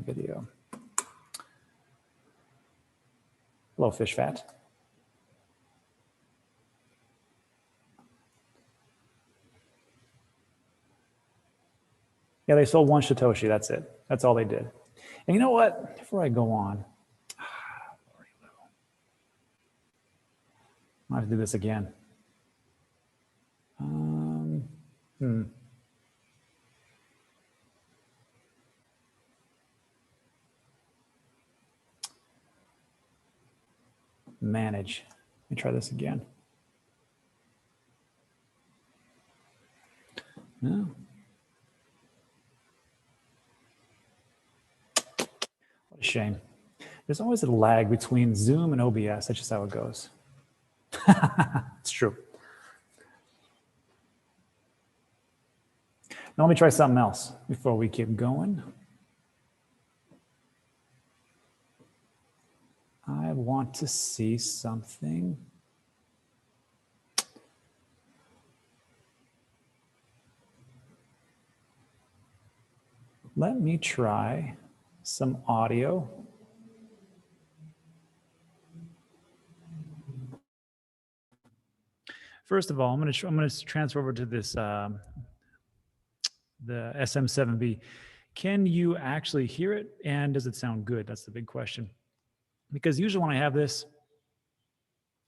video. Hello, fish fat. Yeah, they sold 1 Satoshi. That's it. That's all they did. And you know what? Before I go on, I have to do this again. Manage. Let me try this again. No. What a shame. There's always a lag between Zoom and OBS. That's just how it goes. It's true. Now let me try something else before we keep going. I want to see something. Let me try some audio. First of all, I'm going to transfer over to this the SM7B. Can you actually hear it, and does it sound good? That's the big question. Because usually when I have this,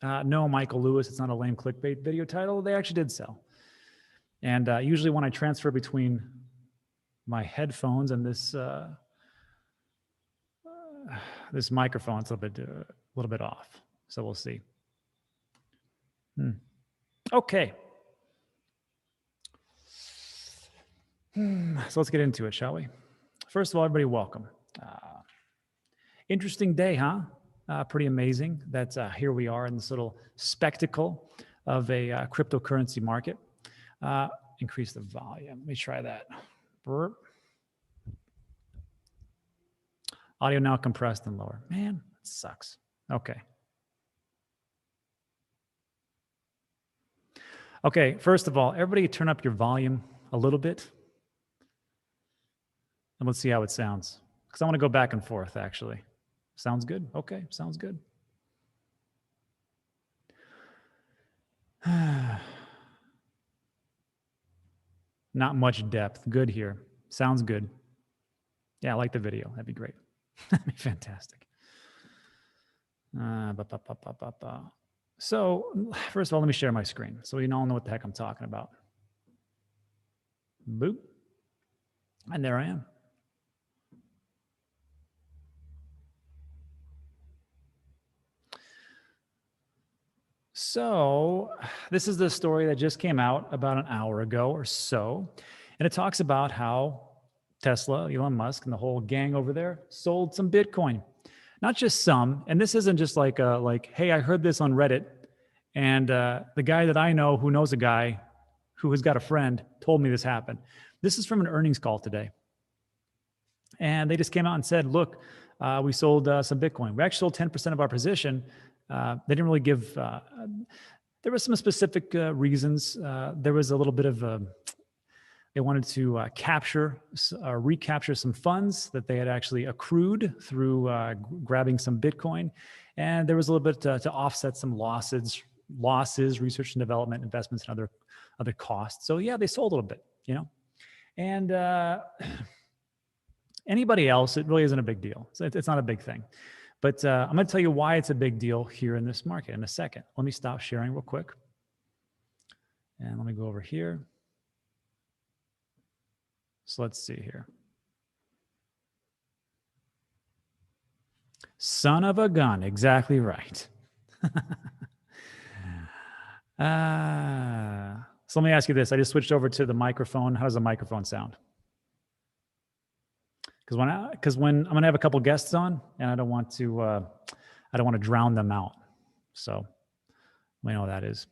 no, Michael Lewis, it's not a lame clickbait video title. They actually did sell. And usually when I transfer between my headphones and this this microphone, it's a little bit off. So we'll see. Okay. So let's get into it, shall we? First of all, everybody, welcome. Interesting day, huh? Pretty amazing that here we are in this little spectacle of a cryptocurrency market. Increase the volume. Let me try that. Burp. Audio now compressed and lower. Man, that sucks. Okay. Okay, first of all, everybody turn up your volume a little bit. And let's see how it sounds. Because I want to go back and forth, actually. Sounds good? Okay, sounds good. Not much depth. Good here. Sounds good. Yeah, I like the video. That'd be great. That'd be fantastic. So, first of all, let me share my screen so you all know what the heck I'm talking about. Boop. And there I am. So, this is the story that just came out about an hour ago or so. And it talks about how Tesla, Elon Musk, and the whole gang over there sold some Bitcoin. Not just some. And this isn't just like, hey, I heard this on Reddit. And the guy that I know who knows a guy who has got a friend told me this happened. This is from an earnings call today. And they just came out and said, look, we sold some Bitcoin. We actually sold 10% of our position. They didn't really give, there were some specific reasons. There was a little bit of, they wanted to recapture some funds that they had actually accrued through grabbing some Bitcoin. And there was a little bit to offset some losses, research and development, investments, and other costs. So yeah, they sold a little bit, you know. And anybody else, it really isn't a big deal. So it's not a big thing. But I'm going to tell you why it's a big deal here in this market in a second. Let me stop sharing real quick. And let me go over here. So let's see here. Son of a gun, exactly right. So let me ask you this. I just switched over to the microphone. How does the microphone sound? Because when I'm gonna have a couple guests on, and I don't want to drown them out. So we know what that is.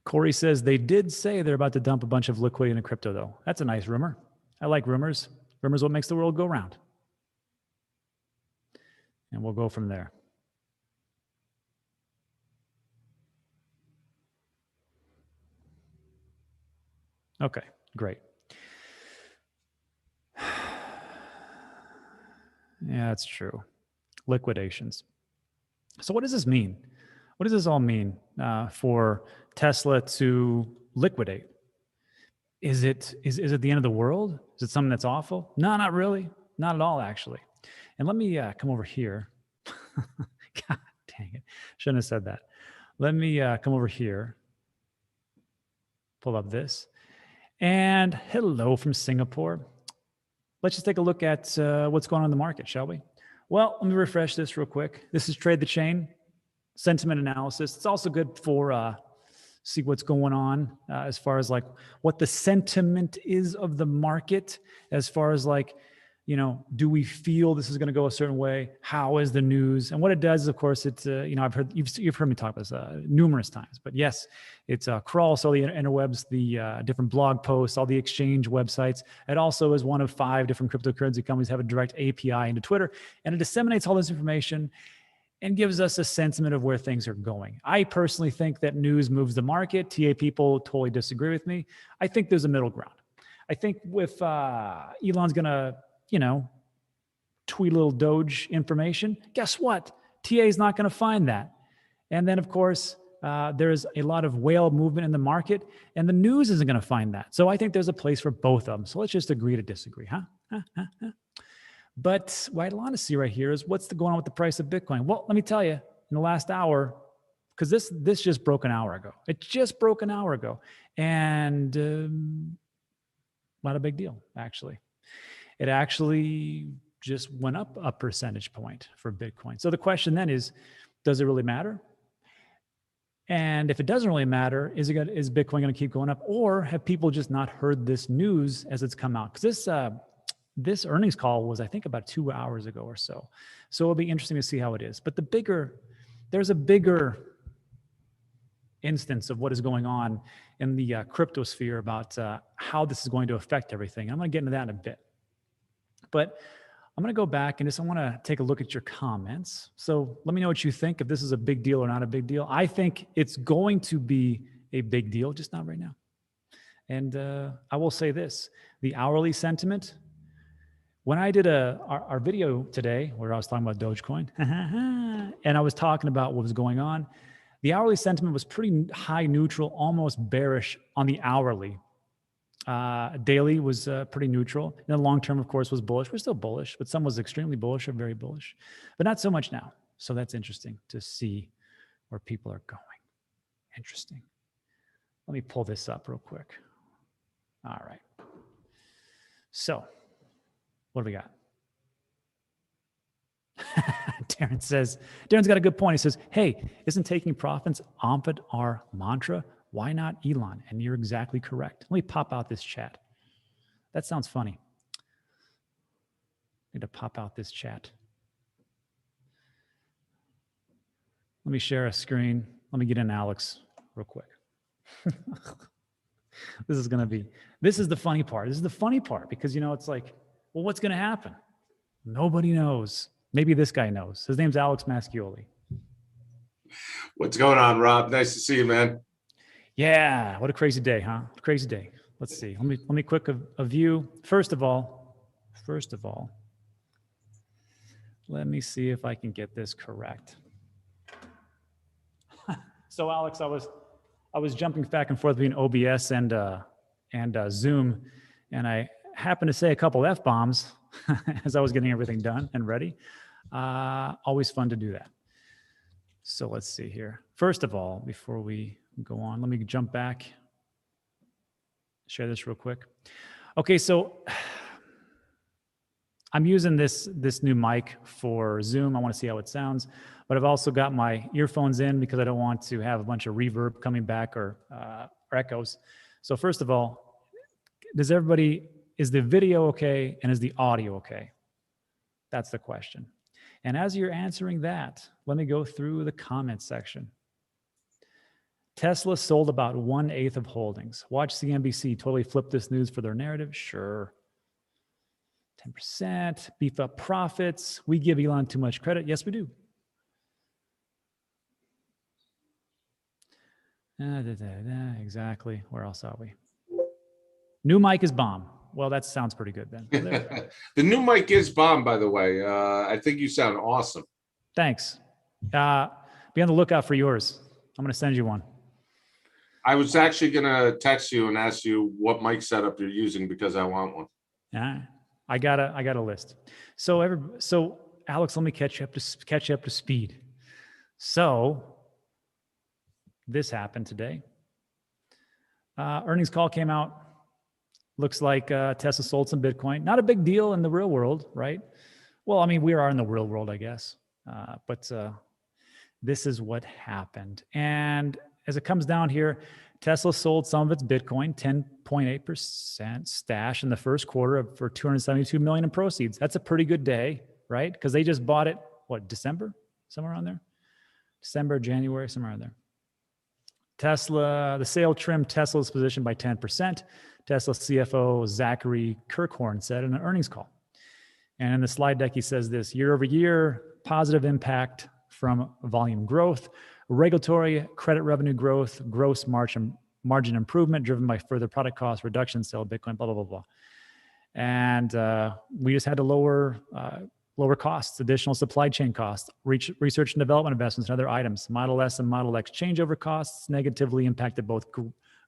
Corey says they did say they're about to dump a bunch of liquidity into crypto, though. That's a nice rumor. I like rumors. Rumors what makes the world go round. And we'll go from there. Okay, great. Yeah, that's true. Liquidations. So what does this mean? What does this all mean for Tesla to liquidate? Is it the end of the world? Is it something that's awful? No, not really. Not at all, actually. And let me come over here. God dang it. Shouldn't have said that. Let me come over here, pull up this. And hello from Singapore. Let's just take a look at what's going on in the market, shall we? Well, let me refresh this real quick. This is Trade the Chain, sentiment analysis. It's also good for see what's going on as far as like what the sentiment is of the market, as far as like, you know, do we feel this is going to go a certain way? How is the news? And what it does is, of course, it's, you know, I've heard, you've heard me talk about this numerous times, but yes, it's crawls all the interwebs, the different blog posts, all the exchange websites. It also is one of 5 different cryptocurrency companies have a direct API into Twitter, and it disseminates all this information and gives us a sentiment of where things are going. I personally think that news moves the market. TA people totally disagree with me. I think there's a middle ground. I think with Elon's going to, you know, tweet a little Doge information, guess what? TA is not going to find that. And then, of course, there's a lot of whale movement in the market, and the news isn't going to find that. So I think there's a place for both of them. So let's just agree to disagree, huh? But what I want to see right here is what's going on with the price of Bitcoin. Well, let me tell you, in the last hour, because this just broke an hour ago. It just broke an hour ago. And not a big deal, actually. It actually just went up a percentage point for Bitcoin. So the question then is, does it really matter? And if it doesn't really matter, is Bitcoin going to keep going up? Or have people just not heard this news as it's come out? Because this earnings call was, I think, about 2 hours ago or so. So it'll be interesting to see how it is. But there's a bigger instance of what is going on in the crypto sphere about how this is going to affect everything. I'm going to get into that in a bit. But I'm going to go back and I want to take a look at your comments. So let me know what you think, if this is a big deal or not a big deal. I think it's going to be a big deal, just not right now. And I will say this, the hourly sentiment, when I did our video today where I was talking about Dogecoin, and I was talking about what was going on, the hourly sentiment was pretty high neutral, almost bearish on the hourly. Daily was pretty neutral. And the long term, of course, was bullish. We're still bullish, but some was extremely bullish or very bullish, but not so much now. So that's interesting to see where people are going. Interesting. Let me pull this up real quick. All right. So what do we got? Darren's got a good point. He says, hey, isn't taking profits our mantra? Why not Elon? And you're exactly correct. Let me pop out this chat. That sounds funny. Need to pop out this chat. Let me share a screen. Let me get in Alex real quick. This is the funny part. This is the funny part because, you know, it's like, well, what's going to happen? Nobody knows. Maybe this guy knows. His name's Alex Mascioli. What's going on, Rob? Nice to see you, man. Yeah, what a crazy day, huh? Crazy day. Let's see. Let me quick a view. First of all, let me see if I can get this correct. So, Alex, I was jumping back and forth between OBS and Zoom, and I happened to say a couple F-bombs as I was getting everything done and ready. Always fun to do that. So let's see here. First of all, before we go on, let me jump back, share this real quick. Okay, so I'm using this new mic for Zoom. I want to see how it sounds, but I've also got my earphones in because I don't want to have a bunch of reverb coming back or echoes. So first of all, is the video okay and is the audio okay? That's the question. And as you're answering that, let me go through the comment section. Tesla sold about 1/8 of holdings. Watch CNBC totally flip this news for their narrative. Sure. 10%, beef up profits. We give Elon too much credit. Yes, we do. Exactly. Where else are we? New mic is bomb. well, that sounds pretty good then. Well, there- The new mic is bomb, by the way. I think you sound awesome. Thanks. Be on the lookout for yours. I'm going to send you one. I was actually gonna text you and ask you what mic setup you're using because I want one. Yeah, I got a list. So Alex, let me catch you up to speed. So this happened today. Earnings call came out. Looks like Tesla sold some Bitcoin. Not a big deal in the real world, right? Well, I mean, we are in the real world, I guess. But this is what happened. And as it comes down here, Tesla sold some of its Bitcoin, 10.8% stash in the first quarter for $272 million in proceeds. That's a pretty good day, right? Because they just bought it, December? Somewhere around there? December, January, somewhere around there. Tesla, the sale trimmed Tesla's position by 10%. Tesla CFO Zachary Kirkhorn said in an earnings call. And in the slide deck, he says this: year over year, positive impact from volume growth, regulatory credit revenue growth, gross margin improvement driven by further product cost reduction, sale of Bitcoin, blah, blah, blah, blah. And we just had to lower costs, additional supply chain costs, research and development investments, and other items. Model S and Model X changeover costs negatively impacted both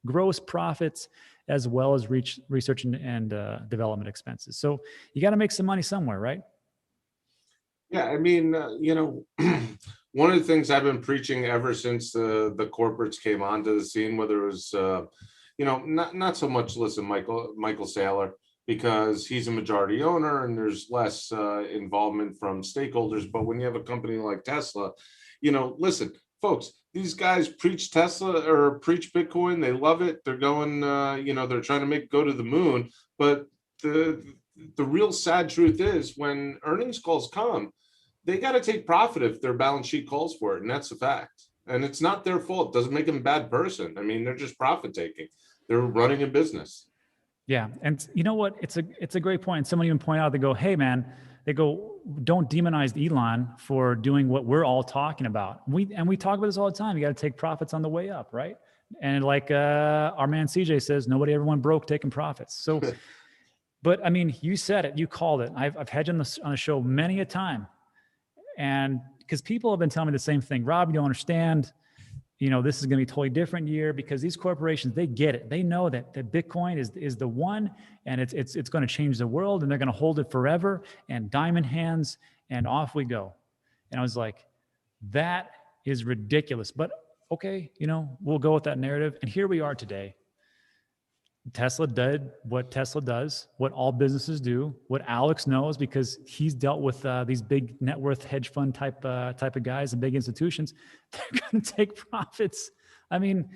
gross profits as well as research and development expenses. So you got to make some money somewhere, right? Yeah, I mean, one of the things I've been preaching ever since the corporates came onto the scene, whether it was, not so much, listen, Michael Saylor, because he's a majority owner and there's less involvement from stakeholders. But when you have a company like Tesla, listen, folks, these guys preach Tesla or preach Bitcoin. They love it. They're going, they're trying to go to the moon. But the real sad truth is when earnings calls come, they got to take profit if their balance sheet calls for it. And that's a fact. And it's not their fault. It doesn't make them a bad person. I mean, they're just profit taking. They're running a business. Yeah. And you know what? It's a great point. And someone even pointed out, they go, hey, man, don't demonize Elon for doing what we're all talking about. We talk about this all the time. You got to take profits on the way up, right? And like our man CJ says, nobody ever went broke taking profits. So, but I mean, you said it, you called it. I've had you on the show many a time. And because people have been telling me the same thing, Rob, you don't understand, this is going to be a totally different year because these corporations, they get it. They know that Bitcoin is the one, and it's going to change the world, and they're going to hold it forever, and diamond hands, and off we go. And I was like, that is ridiculous. But okay, we'll go with that narrative. And here we are today. Tesla did what Tesla does, what all businesses do, what Alex knows because he's dealt with these big net worth hedge fund type of guys and big institutions. They're going to take profits. I mean,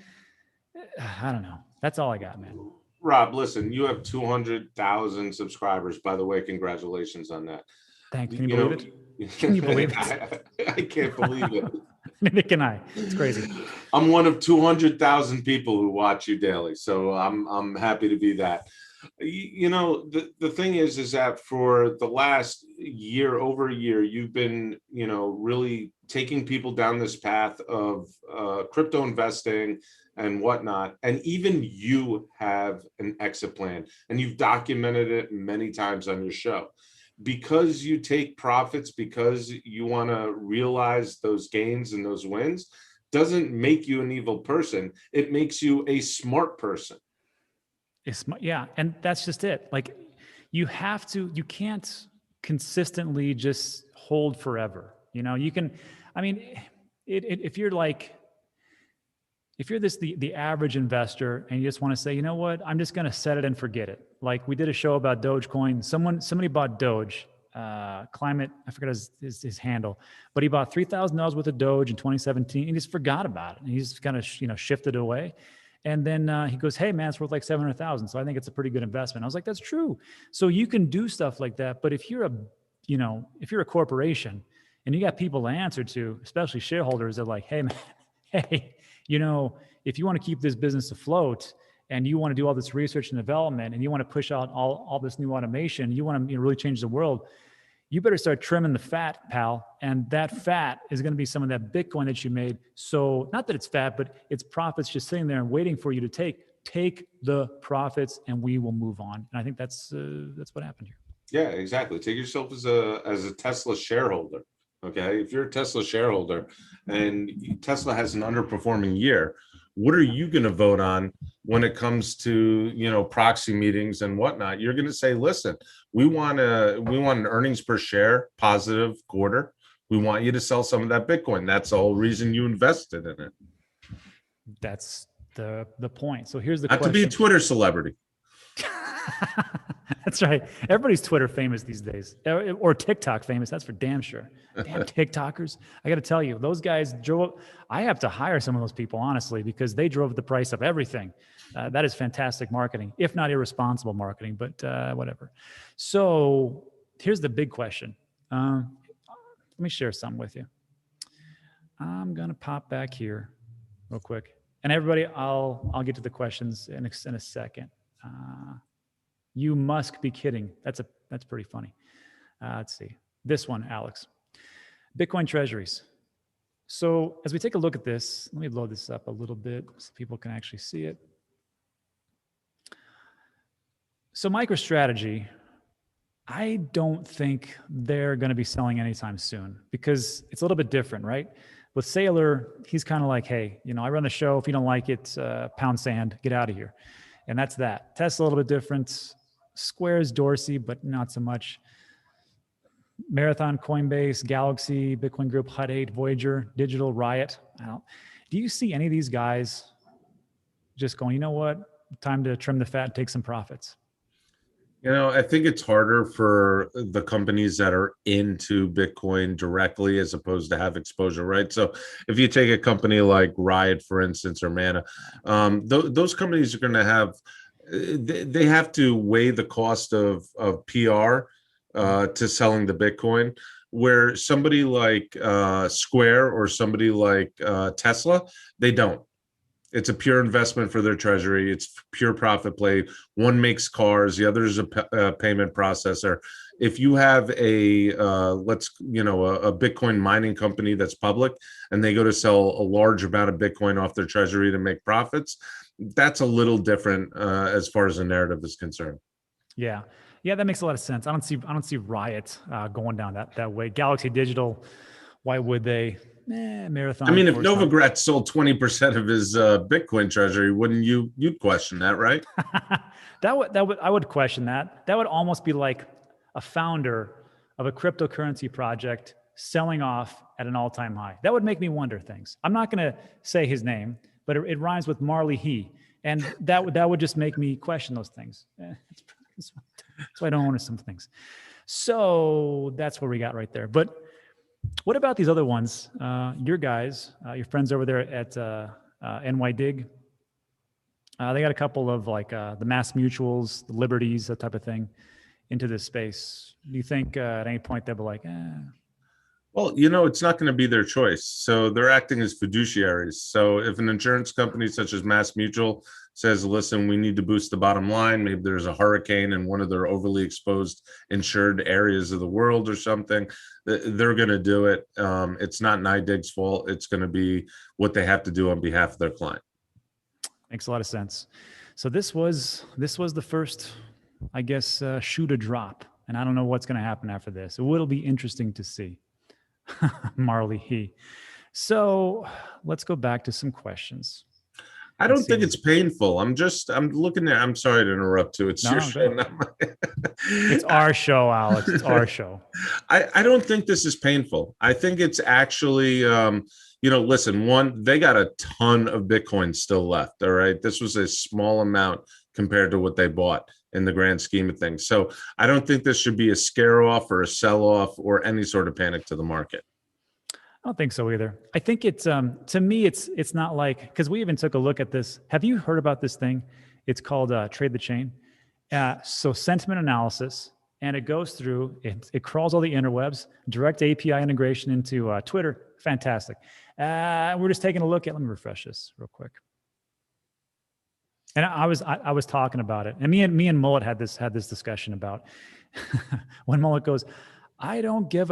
I don't know. That's all I got, man. Rob, listen, you have 200,000 subscribers. By the way, congratulations on that. Thanks. Can you believe it? Can you believe it? I can't believe it. Neither can I. It's crazy. I'm one of 200,000 people who watch you daily, so I'm happy to be that. The thing is that for the last year, over a year, you've been, really taking people down this path of crypto investing and whatnot. And even you have an exit plan, and you've documented it many times on your show. Because you take profits, because you want to realize those gains and those wins, doesn't make you an evil person. It makes you a smart person. Yeah. And that's just it. Like you can't consistently just hold forever. You can, if you're the average investor and you just want to say, you know what, I'm just going to set it and forget it. Like we did a show about Dogecoin. Somebody bought Doge, Climate, I forgot his handle, but he bought $3,000 worth of Doge in 2017. He just forgot about it. And he's kind of, shifted away. And then he goes, hey man, it's worth like 700,000. So I think it's a pretty good investment. I was like, that's true. So you can do stuff like that. But if you're a corporation and you got people to answer to, especially shareholders, they're like, hey man, hey, if you want to keep this business afloat and you want to do all this research and development and you want to push out all this new automation, you want to really change the world, you better start trimming the fat, pal. And that fat is going to be some of that Bitcoin that you made. So not that it's fat, but it's profits just sitting there and waiting for you to take. take the profits and we will move on. And I think that's what happened here. Yeah, exactly. Take yourself as a Tesla shareholder. Okay. If you're a Tesla shareholder and Tesla has an underperforming year, what are you going to vote on when it comes to, proxy meetings and whatnot? You're going to say, listen, we want an earnings per share positive quarter. We want you to sell some of that Bitcoin. That's the whole reason you invested in it. That's the point. So here's the Not question. to be a Twitter celebrity. That's right. Everybody's Twitter famous these days, or TikTok famous. That's for damn sure. Damn TikTokers. I got to tell you, those guys drove. I have to hire some of those people, honestly, because they drove the price of everything. That is fantastic marketing, if not irresponsible marketing, but whatever. So here's the big question. Let me share something with you. I'm going to pop back here real quick. And everybody, I'll get to the questions in a second. You must be kidding. That's pretty funny. Let's see. This one, Alex. Bitcoin treasuries. So as we take a look at this, let me load this up a little bit so people can actually see it. So MicroStrategy, I don't think they're going to be selling anytime soon because it's a little bit different, right? With Saylor, he's kind of like, hey, I run the show. If you don't like it, pound sand, get out of here. And that's that. Tesla, a little bit different. Square's Dorsey, but not so much. Marathon, Coinbase, Galaxy, Bitcoin Group, Hut 8, Voyager, Digital, Riot. Do you see any of these guys just going, you know what? Time to trim the fat and take some profits? I think it's harder for the companies that are into Bitcoin directly as opposed to have exposure, right? So if you take a company like Riot, for instance, or Mana, those companies are going to have, they have to weigh the cost of PR to selling the Bitcoin, where somebody like Square or somebody like Tesla, they don't. It's a pure investment for their treasury. It's pure profit play. One makes cars, the other is a payment processor. If you have a Bitcoin mining company that's public and they go to sell a large amount of Bitcoin off their treasury to make profits, that's a little different as far as the narrative is concerned. Yeah, that makes a lot of sense. I don't see Riot going down that way. Galaxy Digital, why would they? Marathon. I mean, if Novogratz sold 20% of his Bitcoin treasury, wouldn't you'd question that, right? I would question that. That would almost be like a founder of a cryptocurrency project selling off at an all-time high. That would make me wonder things. I'm not going to say his name, but it rhymes with Marley He, and that would just make me question those things. That's why I don't own some things. So that's where we got right there. But what about these other ones? Your guys, your friends over there at NYDIG, they got a couple of like the Mass Mutuals, the Liberties, that type of thing into this space. Do you think at any point they'll be like, Well, it's not going to be their choice. So they're acting as fiduciaries. So if an insurance company such as Mass Mutual says, listen, we need to boost the bottom line, maybe there's a hurricane in one of their overly exposed insured areas of the world or something, they're going to do it. It's not NYDIG's fault. It's going to be what they have to do on behalf of their client. Makes a lot of sense. So this was the first, I guess, shoe to drop. And I don't know what's going to happen after this. It will be interesting to see. Marley He. So let's go back to some questions. I don't think it's painful. I'm looking at, I'm sorry to interrupt too. It's your show. It's our show, Alex. It's our show. I don't think this is painful. I think it's actually, listen, one, they got a ton of Bitcoin still left. All right. This was a small amount compared to what they bought in the grand scheme of things. So I don't think this should be a scare off or a sell off or any sort of panic to the market. I don't think so either. I think it's to me it's not like, because we even took a look at this. Have you heard about this thing? It's called Trade the Chain. So sentiment analysis, and it goes through, it crawls all the interwebs, direct API integration into Twitter. Fantastic. We're just taking a look at. Let me refresh this real quick. And I was talking about it, and me and Mullet had this discussion about when Mullet goes, I don't give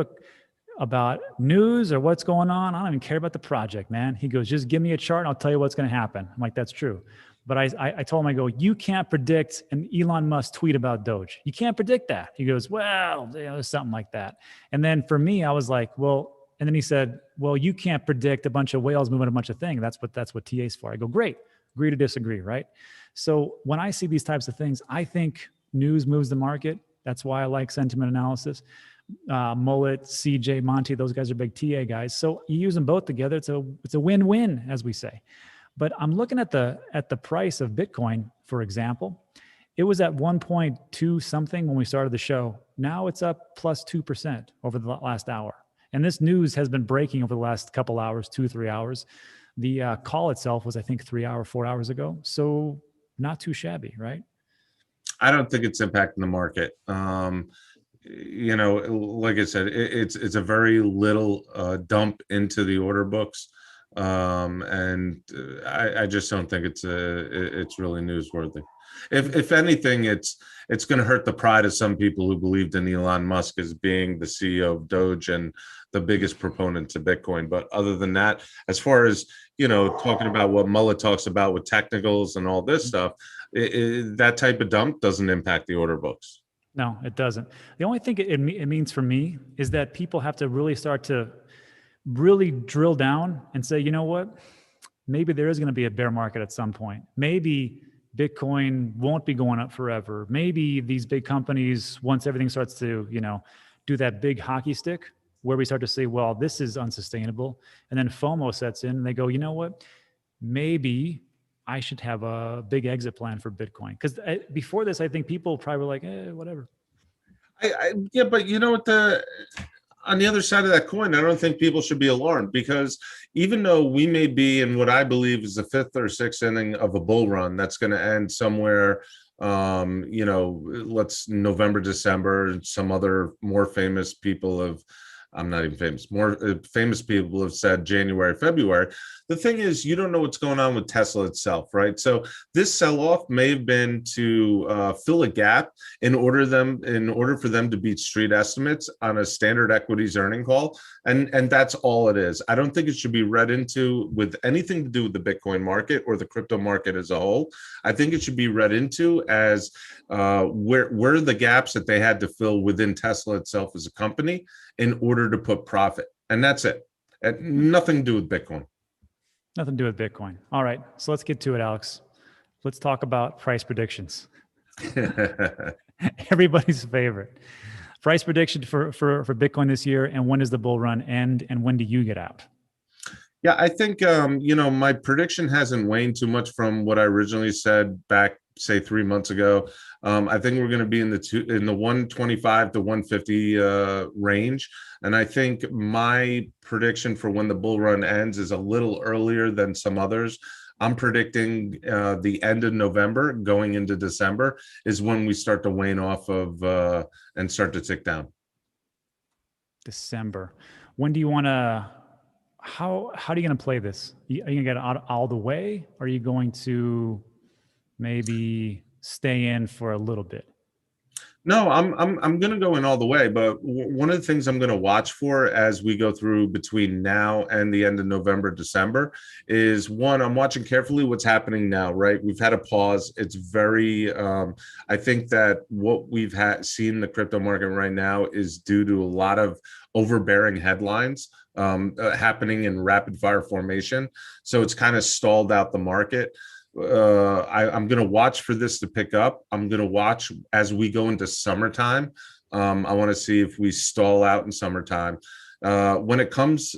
about news or what's going on. I don't even care about the project, man. He goes, just give me a chart and I'll tell you what's going to happen. I'm like, that's true. But I told him, I go, you can't predict an Elon Musk tweet about Doge. You can't predict that. He goes, well, there's something like that. And then for me, I was like, well, and then he said, well, you can't predict a bunch of whales moving a bunch of things. That's what TA's for. I go, great, agree to disagree, right? So when I see these types of things, I think news moves the market. That's why I like sentiment analysis. Mullet, CJ, Monty, those guys are big TA guys. So you use them both together. It's a win-win, as we say. But I'm looking at the price of Bitcoin, for example. It was at 1.2 something when we started the show. Now it's up plus 2% over the last hour. And this news has been breaking over the last couple hours, 2-3 hours. The call itself was, I think, 4 hours ago. So not too shabby, right? I don't think it's impacting the market. Like I said, it's a very little dump into the order books. And I just don't think it's really newsworthy. If anything, it's going to hurt the pride of some people who believed in Elon Musk as being the CEO of Doge and the biggest proponent to Bitcoin. But other than that, as far as, talking about what Mullet talks about with technicals and all this stuff, that type of dump doesn't impact the order books. No, it doesn't. The only thing it means for me is that people have to really start to really drill down and say, you know what, maybe there is going to be a bear market at some point. Maybe Bitcoin won't be going up forever. Maybe these big companies, once everything starts to, do that big hockey stick where we start to say, well, this is unsustainable. And then FOMO sets in and they go, you know what, maybe I should have a big exit plan for Bitcoin. Because before this, I think people probably were like, whatever. Yeah, but on the other side of that coin, I don't think people should be alarmed, because even though we may be in what I believe is the 5th or 6th inning of a bull run that's going to end somewhere, let's November, December, and some other more famous people have, I'm not even famous, more famous people have said January, February. The thing is, you don't know what's going on with Tesla itself, right? So this sell-off may have been to fill a gap in order for them to beat street estimates on a standard equities earning call. And that's all it is. I don't think it should be read into with anything to do with the Bitcoin market or the crypto market as a whole. I think it should be read into as where are the gaps that they had to fill within Tesla itself as a company in order to put profit. And that's it. Nothing to do with Bitcoin. Nothing to do with Bitcoin. All right. So let's get to it, Alex. Let's talk about price predictions. Everybody's favorite. Price prediction for Bitcoin this year, and when does the bull run end, and when do you get out? Yeah, I think, my prediction hasn't waned too much from what I originally said back, say 3 months ago. I think we're going to be in the 125 to 150 range. And I think my prediction for when the bull run ends is a little earlier than some others. I'm predicting the end of November going into December is when we start to wane off of and start to tick down. December. When do you want to, how are you going to play this? Are you going to get out all the way? Or are you going to maybe stay in for a little bit? No, I'm going to go in all the way. But one of the things I'm going to watch for as we go through between now and the end of November, December is, one, I'm watching carefully what's happening now, right? We've had a pause. It's very, I think that what we've seen in the crypto market right now is due to a lot of overbearing headlines happening in rapid fire formation. So it's kind of stalled out the market. I'm going to watch for this to pick up. I'm going to watch as we go into summertime. I want to see if we stall out in summertime. When it comes,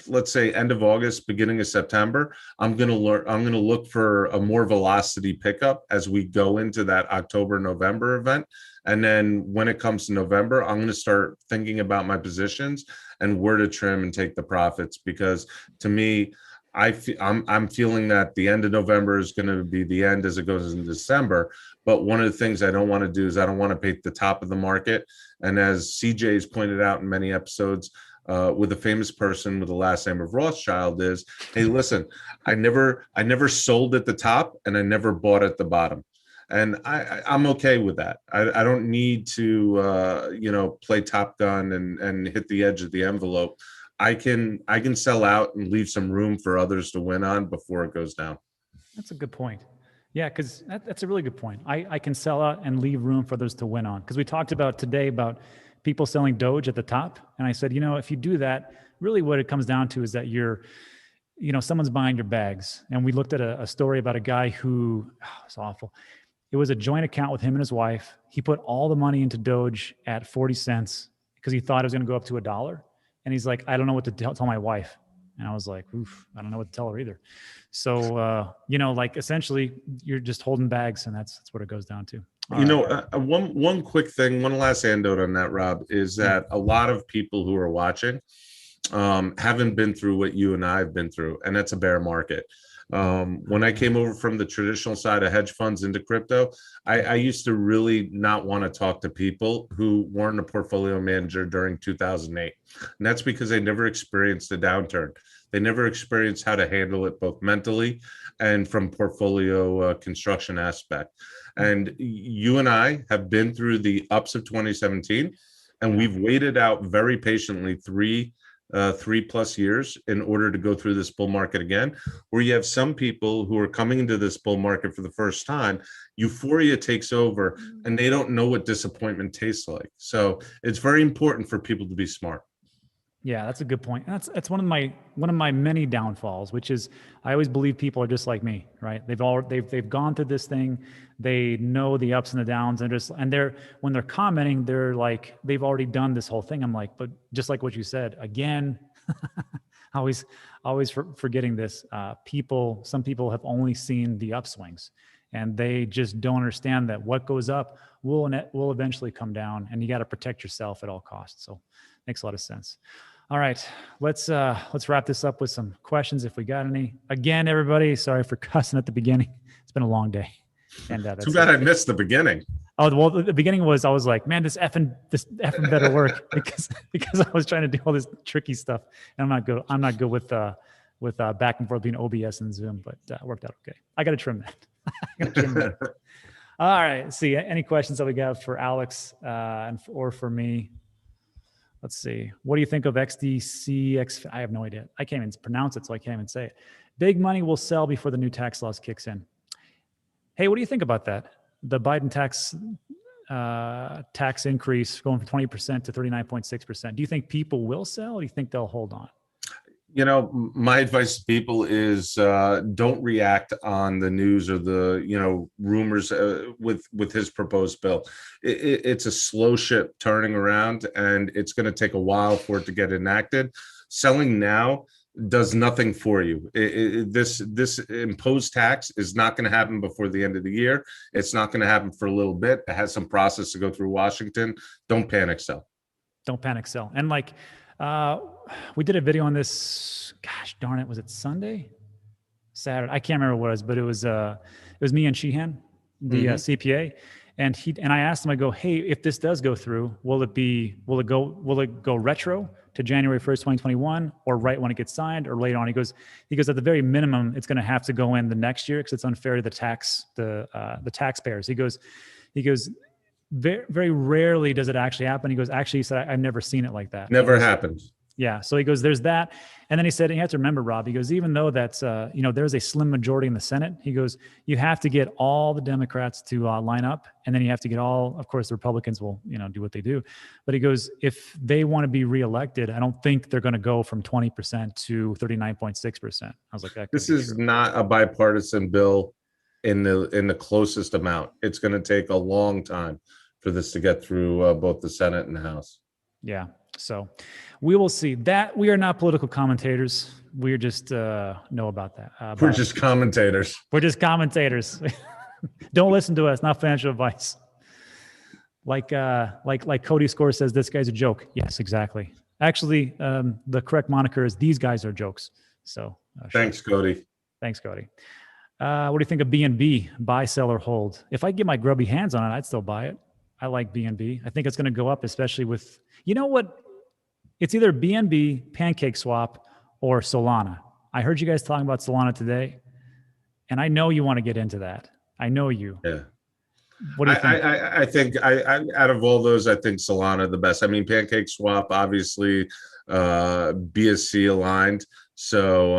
let's say end of August, beginning of September, I'm going to look for a more velocity pickup as we go into that October, November event. And then when it comes to November, I'm going to start thinking about my positions and where to trim and take the profits, because to me, I'm feeling that the end of November is going to be the end as it goes in December. But one of the things I don't want to do is I don't want to pick the top of the market. And as CJ has pointed out in many episodes, with a famous person with the last name of Rothschild is, hey, listen, I never sold at the top and I never bought at the bottom. And I'm okay with that. I don't need to, play Top Gun and hit the edge of the envelope. I can sell out and leave some room for others to win on before it goes down. That's a good point. Yeah, because that's a really good point. I can sell out and leave room for others to win on. Because we talked about today about people selling Doge at the top. And I said, if you do that, really what it comes down to is that someone's buying your bags. And we looked at a story about a guy who, it's awful. It was a joint account with him and his wife. He put all the money into Doge at 40 cents because he thought it was going to go up to $1. And he's like, I don't know what to tell my wife. And I was like, oof, I don't know what to tell her either. So, essentially you're just holding bags, and that's what it goes down to. One quick thing, one last anecdote on that, Rob, is that a lot of people who are watching haven't been through what you and I have been through, and that's a bear market. When I came over from the traditional side of hedge funds into crypto, I used to really not want to talk to people who weren't a portfolio manager during 2008. And that's because they never experienced a downturn. They never experienced how to handle it both mentally and from portfolio construction aspect. And you and I have been through the ups of 2017, and we've waited out very patiently 3+ years in order to go through this bull market again, where you have some people who are coming into this bull market for the first time, euphoria takes over, and they don't know what disappointment tastes like. So it's very important for people to be smart. Yeah, that's a good point. That's one of my many downfalls, which is I always believe people are just like me, right? They've gone through this thing, they know the ups and the downs, and when they're commenting, they're like they've already done this whole thing. I'm like, but just like what you said again, always forgetting this. Some people have only seen the upswings, and they just don't understand that what goes up will eventually come down, and you got to protect yourself at all costs. So, makes a lot of sense. All right, let's wrap this up with some questions if we got any. Again, everybody, sorry for cussing at the beginning. It's been a long day. And too bad I missed the beginning. Oh, well, the beginning was I was like, man, this effing better work because I was trying to do all this tricky stuff, and I'm not good with back and forth between OBS and Zoom, but it worked out okay. I got to trim that. All right, let's see any questions that we got for Alex or for me. Let's see. What do you think of XDC? I have no idea. I can't even pronounce it, so I can't even say it. Big money will sell before the new tax laws kicks in. Hey, what do you think about that? The Biden tax increase going from 20% to 39.6%. Do you think people will sell, or do you think they'll hold on? My advice to people is don't react on the news or the rumors with his proposed bill. It's a slow ship turning around, and it's going to take a while for it to get enacted. Selling now does nothing for you. This imposed tax is not going to happen before the end of the year. It's not going to happen for a little bit. It has some process to go through Washington. Don't panic sell. Don't panic sell. And we did a video on this. Gosh darn it! Was it Sunday, Saturday? I can't remember what it was, but it was me and Sheehan, the CPA, and I asked him. I go, hey, if this does go through, will it go retro to January 1st, 2021, or right when it gets signed, or later on? He goes at the very minimum, it's going to have to go in the next year because it's unfair to the taxpayers. He goes. Very, very rarely does it actually happen. He said, I've never seen it like that. Never happened. Yeah. So he goes, there's that. And then he said, and you have to remember, Rob, he goes, even though that's, there's a slim majority in the Senate, he goes, you have to get all the Democrats to line up. And then you have to get of course, the Republicans will, do what they do. But he goes, if they want to be reelected, I don't think they're going to go from 20% to 39.6%. I was like, this is not a bipartisan bill in the closest amount. It's going to take a long time for this to get through both the Senate and the House. Yeah. So we will see. That we are not political commentators. We're just know about that. We're just commentators. We're just commentators. Don't listen to us. Not financial advice. Like Cody Score says, this guy's a joke. Yes, exactly. Actually, the correct moniker is these guys are jokes. So thanks, Cody. Thanks, Cody. What do you think of BNB? Buy, sell, or hold? If I get my grubby hands on it, I'd still buy it. I like BNB. I think it's going to go up, especially with, what? It's either BNB, Pancake Swap, or Solana. I heard you guys talking about Solana today, and I know you want to get into that. I know you. Yeah. What do you think? I think out of all those, I think Solana the best. I mean, Pancake Swap, obviously, BSC aligned. So,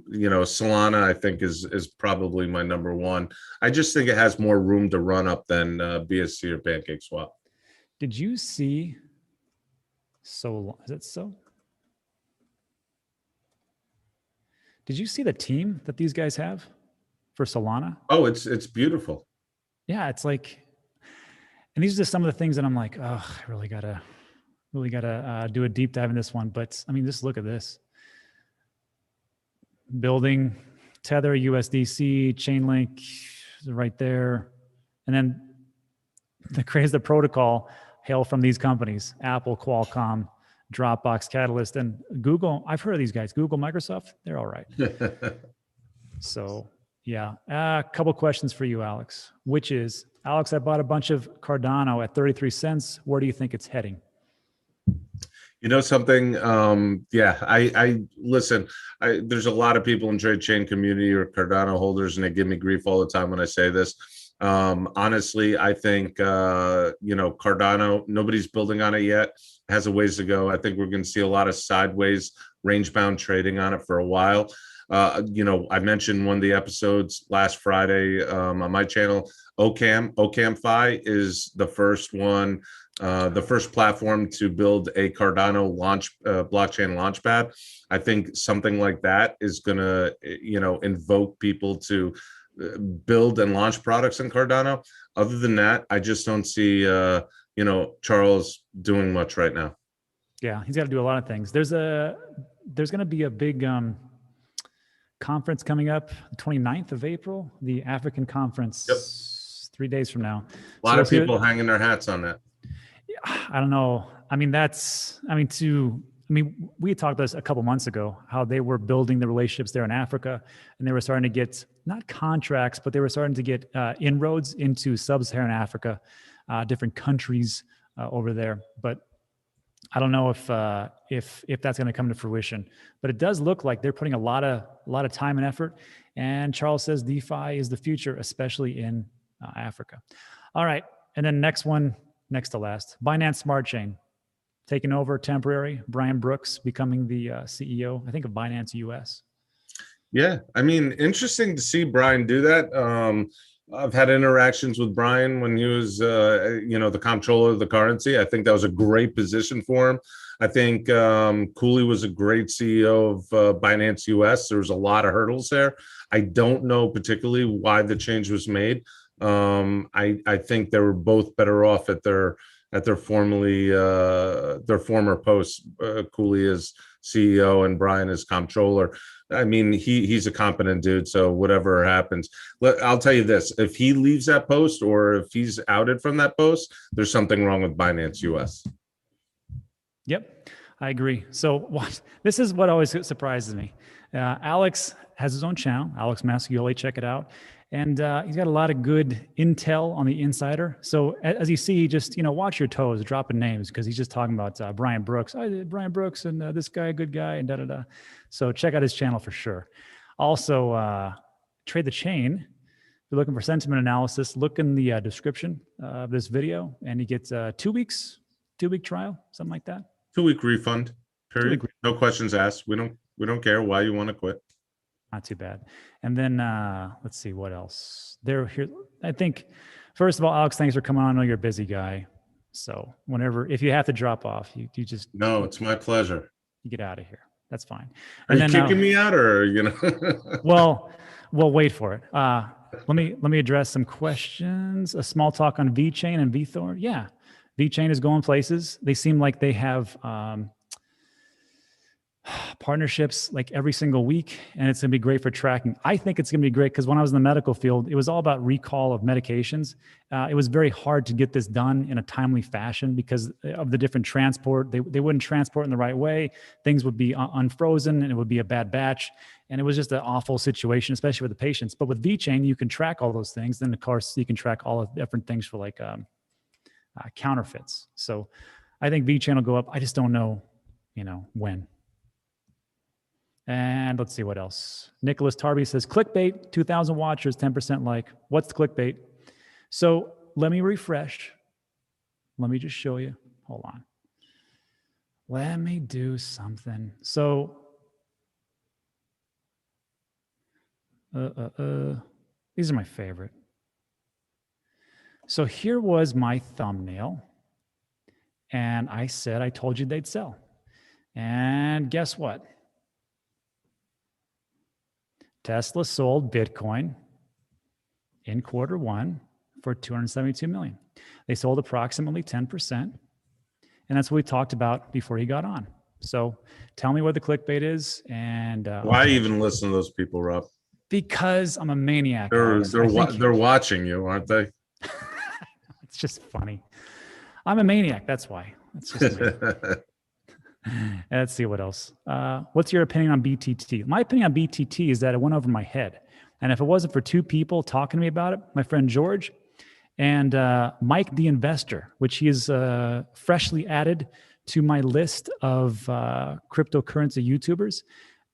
Solana, I think is probably my number one. I just think it has more room to run up than BSC or PancakeSwap. Did you see Is it so? Did you see the team that these guys have for Solana? Oh, it's beautiful. Yeah, it's like, and these are just some of the things that I'm like, oh, I really gotta do a deep dive in this one. But I mean, just look at this. Building Tether, USDC, Chainlink right there. And then the craze, the protocol hail from these companies, Apple, Qualcomm, Dropbox, Catalyst, and Google. I've heard of these guys. Google, Microsoft, they're all right. So yeah, a couple questions for you, Alex, which is, Alex, I bought a bunch of Cardano at 33 cents. Where do you think it's heading? You know something? I listen. There's a lot of people in trade chain community or Cardano holders, and they give me grief all the time when I say this. Honestly, I think Cardano. Nobody's building on it yet. It has a ways to go. I think we're going to see a lot of sideways, range-bound trading on it for a while. I mentioned one of the episodes last Friday on my channel. OCamFi is the first one, the first platform to build a Cardano blockchain launchpad. I think something like that is going to, invoke people to build and launch products in Cardano. Other than that, I just don't see, Charles doing much right now. Yeah, he's got to do a lot of things. There's going to be a big conference coming up, the 29th of April, the African conference. Yep. 3 days from now. A lot of people hanging their hats on that. I don't know. I mean, we talked about this a couple months ago, how they were building the relationships there in Africa, and they were starting to get not contracts, but they were starting to get inroads into sub-Saharan Africa, different countries over there. But I don't know if that's going to come to fruition. But it does look like they're putting a lot of time and effort. And Charles says DeFi is the future, especially in Africa. All right, and then next to last, Binance Smart Chain taking over temporary. Brian Brooks becoming the CEO, I think, of Binance US. Yeah, I mean, interesting to see Brian do that. I've had interactions with Brian when he was, the comptroller of the currency. I think that was a great position for him. I think Cooley was a great CEO of Binance US. There was a lot of hurdles there. I don't know particularly why the change was made. I think they were both better off at their former posts. Cooley as CEO and Brian as comptroller. I mean, he's a competent dude. So whatever happens, I'll tell you this: if he leaves that post or if he's outed from that post, there's something wrong with Binance US. Yep, I agree. So this is what always surprises me. Alex has his own channel, Alex Mascioli. Check it out. And he's got a lot of good intel on the insider. So as you see, just watch your toes, dropping names, because he's just talking about Brian Brooks. Brian Brooks and this guy, good guy, and da-da-da. So check out his channel for sure. Also, Trade the Chain. If you're looking for sentiment analysis, look in the description of this video, and you get 2 weeks, 2-week trial, something like that. 2-week refund. Period. No questions asked. We don't care why you want to quit. Not too bad. And then let's see what else. Here, I think, first of all, Alex, thanks for coming on. I know you're a busy guy. So if you have to drop off, you just. No, it's my pleasure. You get out of here. That's fine. Are you kicking me out or, Well, wait for it. Let me address some questions. A small talk on VeChain and VeThor. Yeah. VeChain is going places. They seem like they have partnerships like every single week, and it's going to be great for tracking. I think it's going to be great because when I was in the medical field, it was all about recall of medications. It was very hard to get this done in a timely fashion because of the different transport. They wouldn't transport in the right way. Things would be unfrozen and it would be a bad batch. And it was just an awful situation, especially with the patients. But with VeChain, you can track all those things. Then of course you can track all of the different things for like counterfeits. So I think VeChain will go up. I just don't know, when. And let's see what else. Nicholas Tarby says, clickbait, 2,000 watchers, 10% like. What's the clickbait? So let me refresh. Let me just show you. Hold on. Let me do something. So These are my favorite. So here was my thumbnail. And I said, I told you they'd sell. And guess what? Tesla sold Bitcoin in Q1 for 272 million. They sold approximately 10%. And that's what we talked about before he got on. So tell me what the clickbait is. And why even listen to those people, Rob? Because I'm a maniac. They're watching you, aren't they? It's just funny. I'm a maniac. That's why. That's just me. Let's see what else. What's your opinion on BTT? My opinion on BTT is that it went over my head. And if it wasn't for two people talking to me about it, my friend George and Mike the Investor, which he is freshly added to my list of cryptocurrency YouTubers.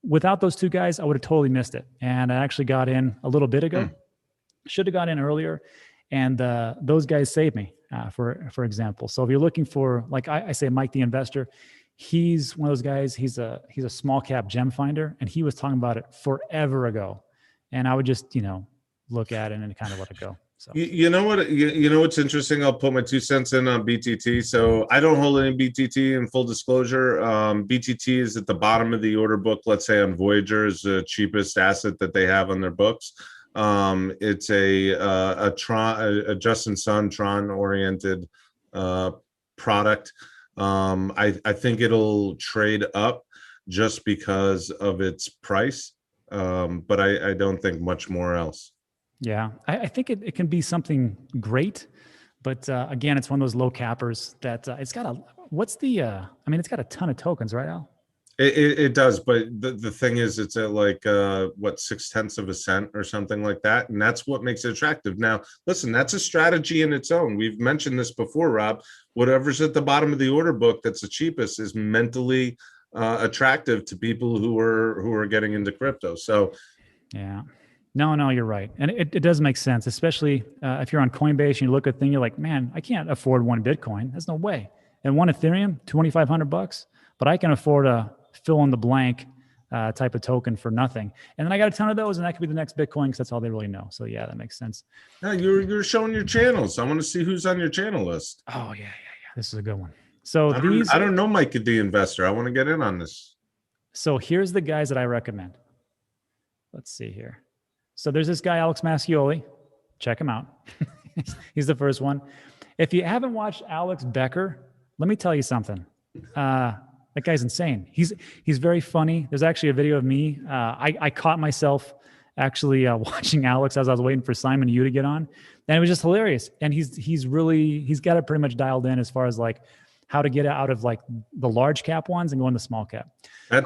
Without those two guys, I would have totally missed it. And I actually got in a little bit ago. Should have got in earlier. And those guys saved me, for example. So if you're looking for, like I say, Mike the Investor, he's one of those guys. He's a small cap gem finder, and he was talking about it forever ago. And I would just look at it and kind of let it go. So you know what? You know what's interesting? I'll put my 2 cents in on BTT. So I don't hold any BTT. In full disclosure, BTT is at the bottom of the order book. Let's say on Voyager is the cheapest asset that they have on their books. It's a Justin Sun Tron oriented product. I think it'll trade up just because of its price, but I don't think much more else. Yeah, I think it can be something great, but again, it's one of those low cappers that it's got it's got a ton of tokens, right, Al? It does, but the thing is, it's at like 0.6 of a cent or something like that, and that's what makes it attractive. Now, listen, that's a strategy in its own. We've mentioned this before, Rob. Whatever's at the bottom of the order book that's the cheapest is mentally attractive to people who are getting into crypto. So, yeah, no, you're right, and it does make sense, especially if you're on Coinbase and you look at a thing, you're like, man, I can't afford one Bitcoin. There's no way, and one Ethereum, $2,500, but I can afford a fill in the blank type of token for nothing. And then I got a ton of those, and that could be the next Bitcoin because that's all they really know. So yeah, that makes sense. Yeah, you're showing your channels. I want to see who's on your channel list. Oh yeah. This is a good one. So I don't know Mike the Investor. I want to get in on this. So here's the guys that I recommend. Let's see here. So there's this guy, Alex Mascioli. Check him out. He's the first one. If you haven't watched Alex Becker, let me tell you something. That guy's insane. He's very funny. There's actually a video of me. I caught myself actually watching Alex as I was waiting for Simon Yu to get on, and it was just hilarious. And he's got it pretty much dialed in as far as like how to get out of like the large cap ones and go into small cap.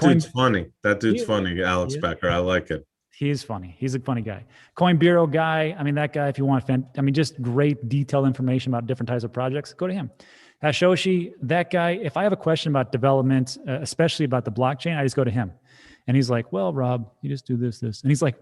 Dude's funny. That dude's funny, Alex Becker. I like it. He's funny. He's a funny guy. Coin Bureau guy. I mean, that guy, if you want, just great detailed information about different types of projects, go to him. Shoshi, that guy, if I have a question about development, especially about the blockchain, I just go to him. And he's like, well, Rob, you just do this. And he's like,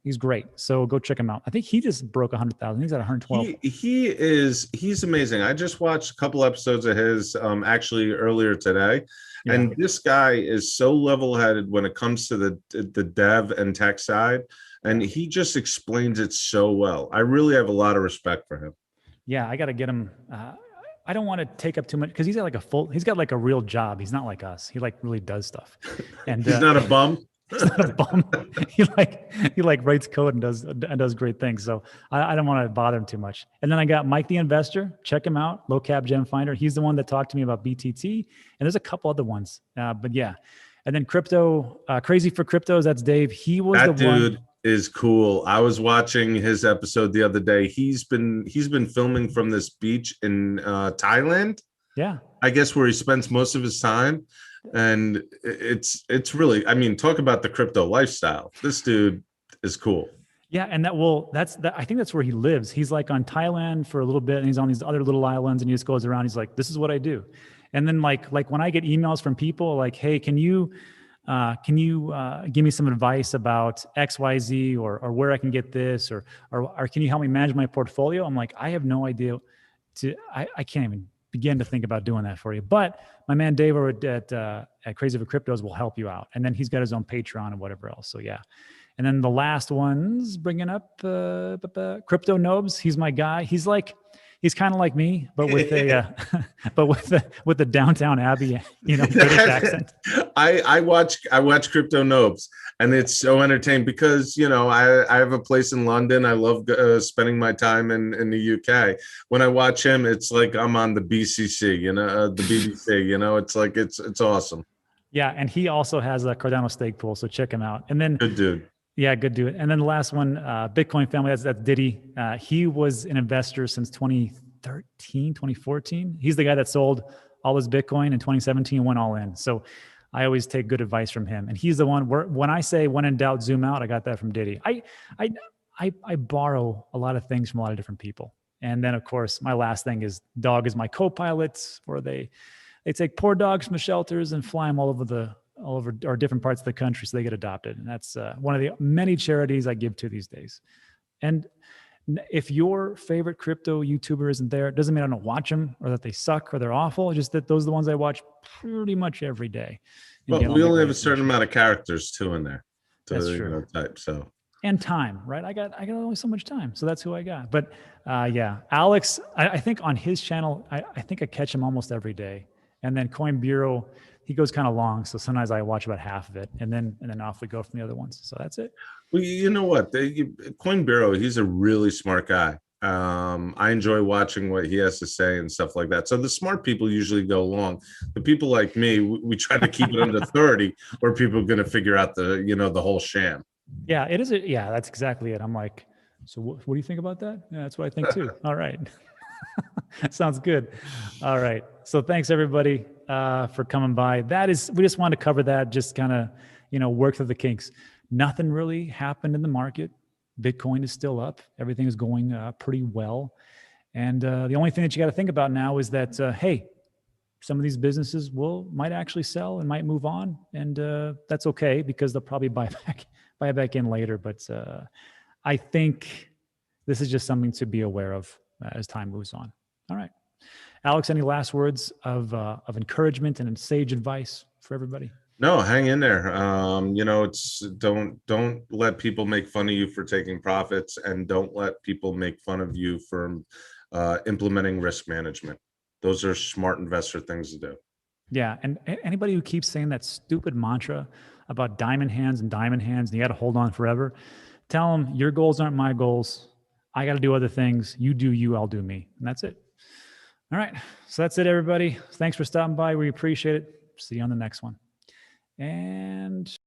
he's great. So go check him out. I think he just broke 100,000. He's at 112. He's amazing. I just watched a couple episodes of his actually earlier today. Yeah. And this guy is so level-headed when it comes to the dev and tech side. And he just explains it so well. I really have a lot of respect for him. Yeah, I got to get him. I don't want to take up too much because he's got like a real job. He's not like us. He like really does stuff. And he's not a bum. He's not a bum. he writes code and does great things. So I don't want to bother him too much. And then I got Mike the Investor. Check him out. Low Cap Gem Finder. He's the one that talked to me about BTT. And there's a couple other ones. But yeah. And then Crypto, Crazy for Cryptos. That's Dave. He was that dude is cool. I was watching his episode the other day. He's been filming from this beach in Thailand. Yeah. I guess where he spends most of his time. And it's really, I mean, talk about the crypto lifestyle. This dude is cool. Yeah, and I think that's where he lives. He's like on Thailand for a little bit, and he's on these other little islands, and he just goes around. He's like, this is what I do. And then like when I get emails from people like, hey, can you give me some advice about XYZ or where I can get this or can you help me manage my portfolio? I'm like, I have no idea. I can't even begin to think about doing that for you. But my man Dave over at Crazy for Cryptos will help you out, and then he's got his own Patreon and whatever else. So yeah, And then the last one's bringing up Crypto Nobes. He's my guy. He's kind of like me, but with a with the downtown Abbey, British accent. I watch Crypto Nobes, and it's so entertaining because I have a place in London. I love spending my time in the UK. When I watch him, it's like I'm on the BCC, the BBC. It's like it's awesome. Yeah, and he also has a Cardano stake pool, so check him out. And then Good dude. Yeah, good dude. And then the last one, Bitcoin family, that's Diddy. He was an investor since 2013, 2014. He's the guy that sold all his Bitcoin in 2017 and went all in. So I always take good advice from him. And he's the one where when I say when in doubt, zoom out, I got that from Diddy. I borrow a lot of things from a lot of different people. And then of course, my last thing is dog is my co-pilot, where they take poor dogs from the shelters and fly them all over our different parts of the country so they get adopted. And that's one of the many charities I give to these days. And if your favorite crypto YouTuber isn't there, it doesn't mean I don't watch them or that they suck or they're awful. It's just that those are the ones I watch pretty much every day. But we only have a certain amount of characters too in there. That's true. Type, so. And time, right? I got only so much time. So that's who I got. But yeah, Alex, I think on his channel, I think I catch him almost every day. And then Coin Bureau, he goes kind of long, so sometimes I watch about half of it, and then off we go from the other ones. So that's it. Well, you know what? Coin Bureau, he's a really smart guy. I enjoy watching what he has to say and stuff like that. So the smart people usually go long. The people like me, we try to keep it under 30, or people are going to figure out the whole sham. Yeah, it is. Yeah, that's exactly it. I'm like, so what do you think about that? Yeah, that's what I think too. All right. Sounds good. All right. So thanks everybody for coming by. We just wanted to cover that, just kind of, work through the kinks. Nothing really happened in the market. Bitcoin is still up. Everything is going pretty well. And the only thing that you got to think about now is that, hey, some of these businesses might actually sell and might move on. And that's okay because they'll probably buy back in later. But I think this is just something to be aware of as time moves on. All right. Alex, any last words of encouragement and sage advice for everybody? No, hang in there. It's don't let people make fun of you for taking profits, and don't let people make fun of you for implementing risk management. Those are smart investor things to do. Yeah. And anybody who keeps saying that stupid mantra about diamond hands and you got to hold on forever, tell them your goals aren't my goals. I got to do other things. You do you, I'll do me. And that's it. All right. So that's it, everybody. Thanks for stopping by. We appreciate it. See you on the next one. And